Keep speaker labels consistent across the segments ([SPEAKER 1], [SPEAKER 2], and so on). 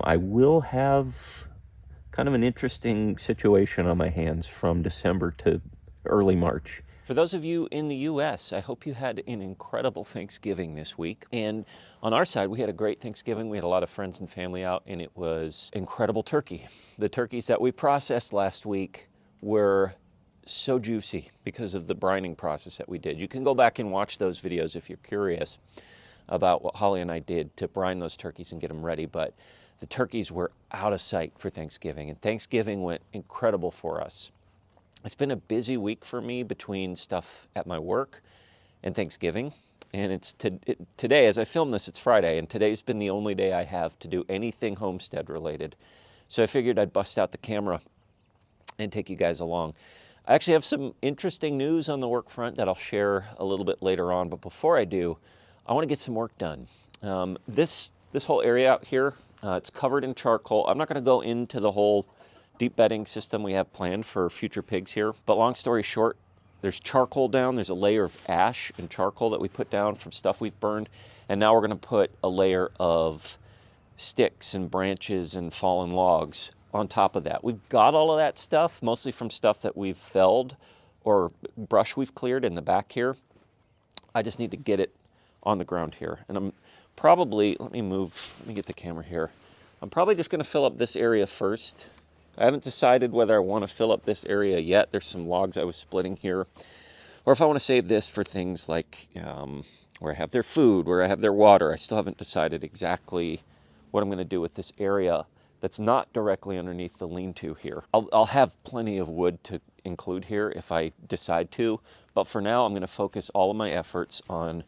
[SPEAKER 1] I will have kind of an interesting situation on my hands from December to early March. For those of you in the U.S., I hope you had an incredible Thanksgiving this week. And on our side, we had a great Thanksgiving. We had a lot of friends and family out, and it was incredible turkey. The turkeys that we processed last week were so juicy because of the brining process that we did. You can go back and watch those videos if you're curious about what Holly and I did to brine those turkeys and get them ready. But the turkeys were out of sight for Thanksgiving, and Thanksgiving went incredible for us. It's been a busy week for me between stuff at my work and Thanksgiving. And it's today, as I film this, it's Friday, and today's been the only day I have to do anything homestead related. So I figured I'd bust out the camera and take you guys along. I actually have some interesting news on the work front that I'll share a little bit later on. But before I do, I want to get some work done. This whole area out here, it's covered in charcoal. I'm not going to go into the whole deep bedding system we have planned for future pigs here. But long story short, there's charcoal down. There's a layer of ash and charcoal that we put down from stuff we've burned. And now we're going to put a layer of sticks and branches and fallen logs on top of that. We've got all of that stuff, mostly from stuff that we've felled or brush we've cleared in the back here. I just need to get it on the ground here. And I'm probably, let me get the camera here. I'm probably just going to fill up this area first. I haven't decided whether I want to fill up this area yet. There's some logs I was splitting here. Or if I want to save this for things like where I have their food, where I have their water. I still haven't decided exactly what I'm going to do with this area that's not directly underneath the lean-to here. I'll have plenty of wood to include here if I decide to. But for now, I'm going to focus all of my efforts on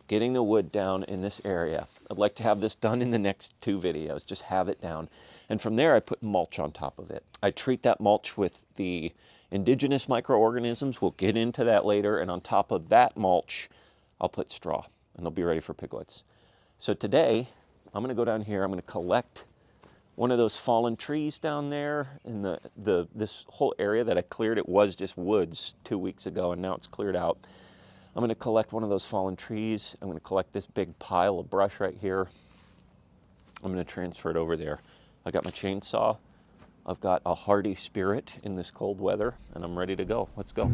[SPEAKER 1] getting the wood down in this area. I'd like to have this done in the next 2 videos, just have it down. And from there, I put mulch on top of it. I treat that mulch with the indigenous microorganisms. We'll get into that later. And on top of that mulch, I'll put straw, and they'll be ready for piglets. So today, I'm going to go down here. I'm going to collect one of those fallen trees down there in this whole area that I cleared. It was just woods 2 weeks ago, and now it's cleared out. I'm going to collect one of those fallen trees. I'm going to collect this big pile of brush right here. I'm going to transfer it over there. I got my chainsaw. I've got a hardy spirit in this cold weather, and I'm ready to go. Let's go.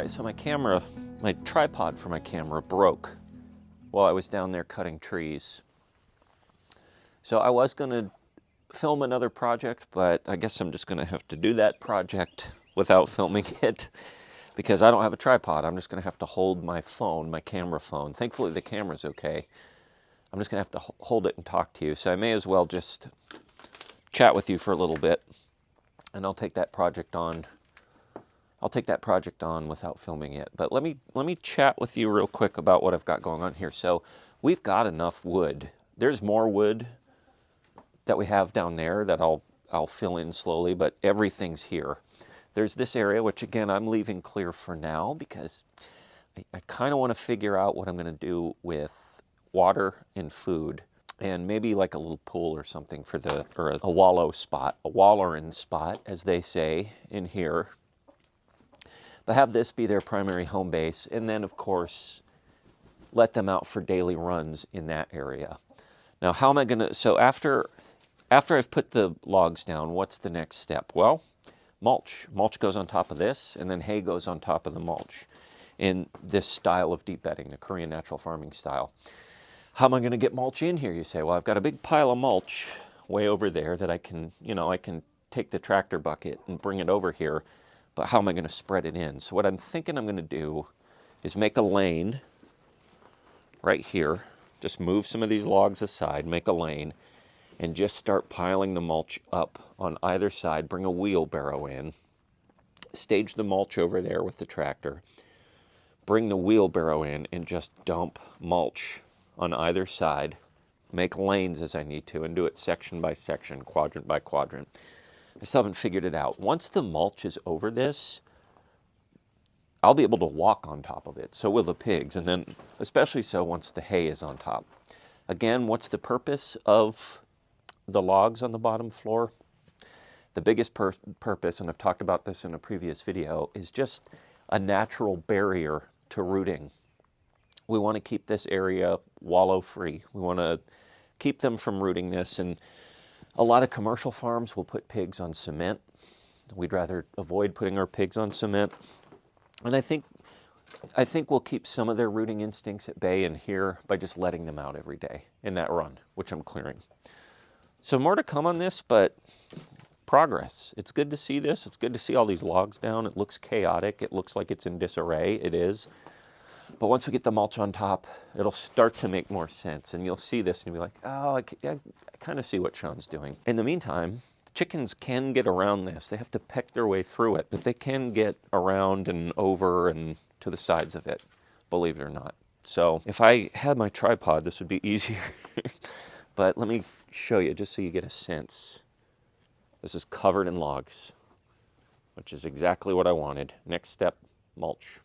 [SPEAKER 1] So my tripod for my camera broke while I was down there cutting trees. So I was going to film another project, but I guess I'm just going to have to do that project without filming it because I don't have a tripod. I'm just going to have to hold my phone, my camera phone. Thankfully, the camera's okay. I'm just going to have to hold it and talk to you. So I may as well just chat with you for a little bit, and I'll take that project on. Without filming it. But let me chat with you real quick about what I've got going on here. So we've got enough wood. There's more wood that we have down there that I'll fill in slowly, but everything's here. There's this area, which again, I'm leaving clear for now because I kind of want to figure out what I'm going to do with water and food, and maybe like a little pool or something for a wallow spot, a wallerin spot, as they say in here. But have this be their primary home base, and then of course let them out for daily runs in that area. Now, how am I going to? So after I've put the logs down, what's the next step? Well, mulch. Mulch goes on top of this, and then hay goes on top of the mulch in this style of deep bedding, the Korean natural farming style. How am I going to get mulch in here, you say? Well, I've got a big pile of mulch way over there that I can take the tractor bucket and bring it over here, but how am I going to spread it in? So what I'm thinking I'm going to do is make a lane right here. Just move some of these logs aside, make a lane, and just start piling the mulch up on either side. Bring a wheelbarrow in, stage the mulch over there with the tractor, bring the wheelbarrow in, and just dump mulch on either side, make lanes as I need to, and do it section by section, quadrant by quadrant. I still haven't figured it out. Once the mulch is over this, I'll be able to walk on top of it. So will the pigs, and then especially so once the hay is on top. Again, what's the purpose of the logs on the bottom floor? The biggest purpose, and I've talked about this in a previous video, is just a natural barrier to rooting. We want to keep this area wallow free. We want to keep them from rooting this, and a lot of commercial farms will put pigs on cement. We'd rather avoid putting our pigs on cement. And I think we'll keep some of their rooting instincts at bay in here by just letting them out every day in that run, which I'm clearing. So more to come on this, but progress. It's good to see this. It's good to see all these logs down. It looks chaotic. It looks like it's in disarray. It is. But once we get the mulch on top, it'll start to make more sense. And you'll see this and you'll be like, oh, I kind of see what Sean's doing. In the meantime, chickens can get around this. They have to peck their way through it, but they can get around and over and to the sides of it, believe it or not. So if I had my tripod, this would be easier. But let me show you just so you get a sense. This is covered in logs, which is exactly what I wanted. Next step, mulch.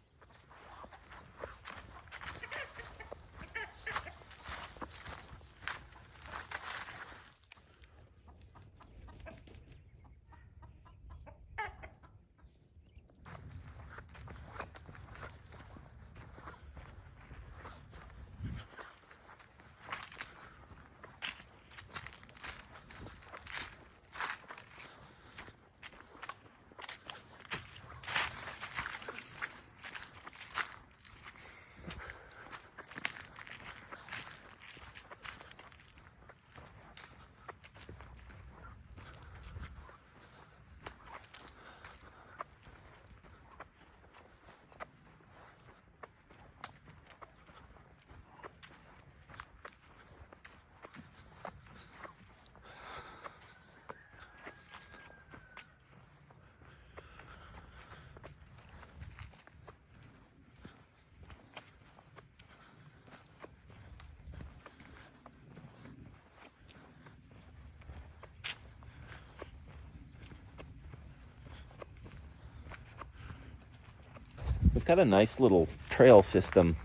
[SPEAKER 1] We've got a nice little trail system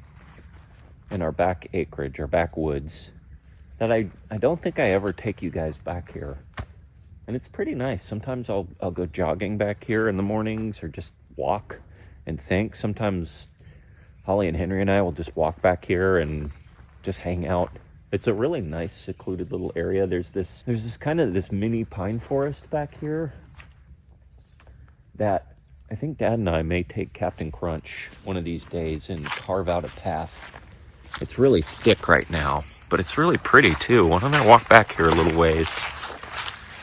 [SPEAKER 1] in our back acreage, our backwoods, that I don't think I ever take you guys back here. And it's pretty nice. Sometimes I'll go jogging back here in the mornings or just walk and think. Sometimes Holly and Henry and I will just walk back here and just hang out. It's a really nice secluded little area. There's this kind of this mini pine forest back here that I think Dad and I may take Captain Crunch one of these days and carve out a path. It's really thick right now, but it's really pretty too. Why don't I walk back here a little ways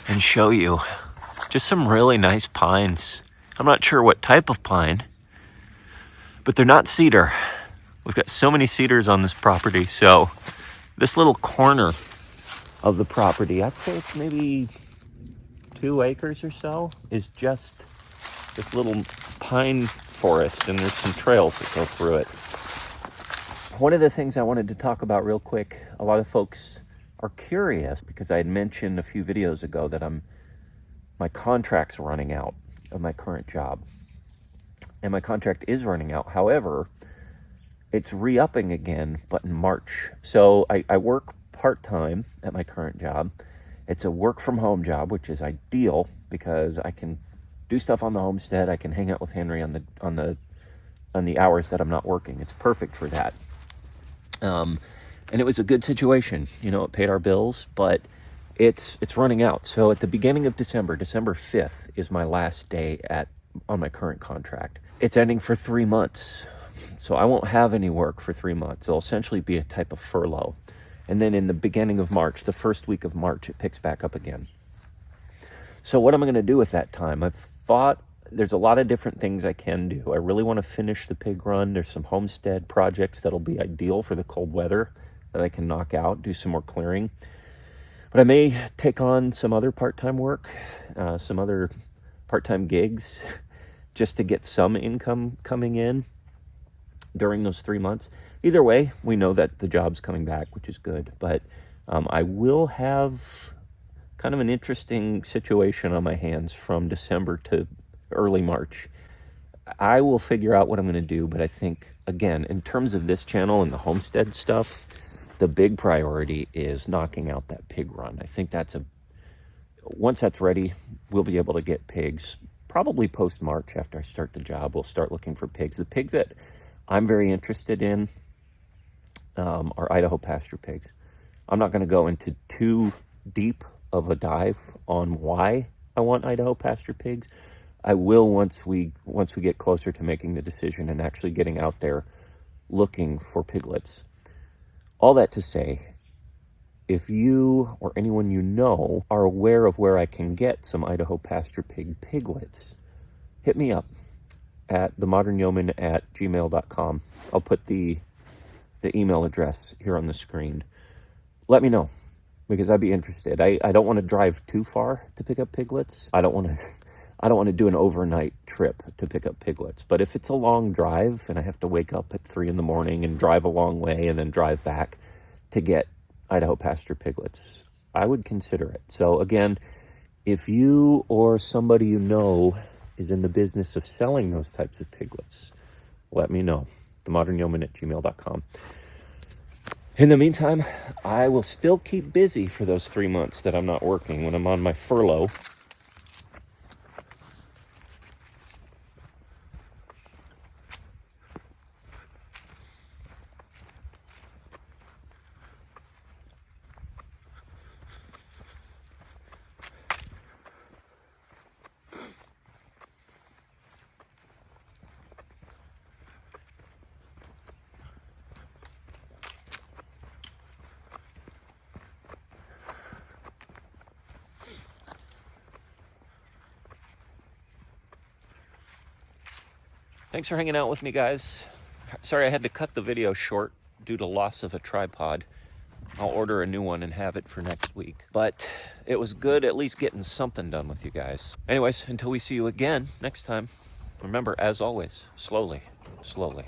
[SPEAKER 1] and show you just some really nice pines. I'm not sure what type of pine, but they're not cedar. We've got so many cedars on this property, so this little corner of the property, I'd say it's maybe 2 acres or so, is just this little pine forest, and there's some trails that go through it. One of the things I wanted to talk about real quick, a lot of folks are curious because I had mentioned a few videos ago that my contract's running out of my current job. And my contract is running out. However, it's re-upping again, but in March. So I work part-time at my current job. It's a work-from-home job, which is ideal because I can do stuff on the homestead. I can hang out with Henry on the hours that I'm not working. It's perfect for that. And it was a good situation. It paid our bills, but it's running out. So at the beginning of December 5th is my last day on my current contract. It's ending for 3 months. So I won't have any work for 3 months. It'll essentially be a type of furlough. And then in the beginning of March, the first week of March, it picks back up again. So what am I going to do with that time? I've thought there's a lot of different things I can do. I really want to finish the pig run. There's some homestead projects that'll be ideal for the cold weather that I can knock out, do some more clearing. But I may take on some other part-time work, some other part-time gigs, just to get some income coming in during those 3 months. Either way, we know that the job's coming back, which is good. But I will have kind of an interesting situation on my hands from December to early March. I will figure out what I'm going to do, but I think, again, in terms of this channel and the homestead stuff, the big priority is knocking out that pig run. I think once that's ready, we'll be able to get pigs. Probably post-March, after I start the job, we'll start looking for pigs. The pigs that I'm very interested in are Idaho pasture pigs. I'm not going to go into too deep of a dive on why I want Idaho pasture pigs. I will once we get closer to making the decision and actually getting out there looking for piglets. All that to say, if you or anyone you know are aware of where I can get some Idaho pasture pig piglets, hit me up at themodernyeoman@gmail.com. I'll put the email address here on the screen. Let me know, because I'd be interested. I don't want to drive too far to pick up piglets. I don't want to do an overnight trip to pick up piglets. But if it's a long drive and I have to wake up at 3 a.m. and drive a long way and then drive back to get Idaho pasture piglets, I would consider it. So again, if you or somebody you know is in the business of selling those types of piglets, let me know. themodernyeoman@gmail.com. In the meantime, I will still keep busy for those 3 months that I'm not working when I'm on my furlough. Thanks for hanging out with me, guys. Sorry I had to cut the video short due to loss of a tripod. I'll order a new one and have it for next week. But it was good at least getting something done with you guys. Anyways, until we see you again next time, remember, as always, slowly, slowly.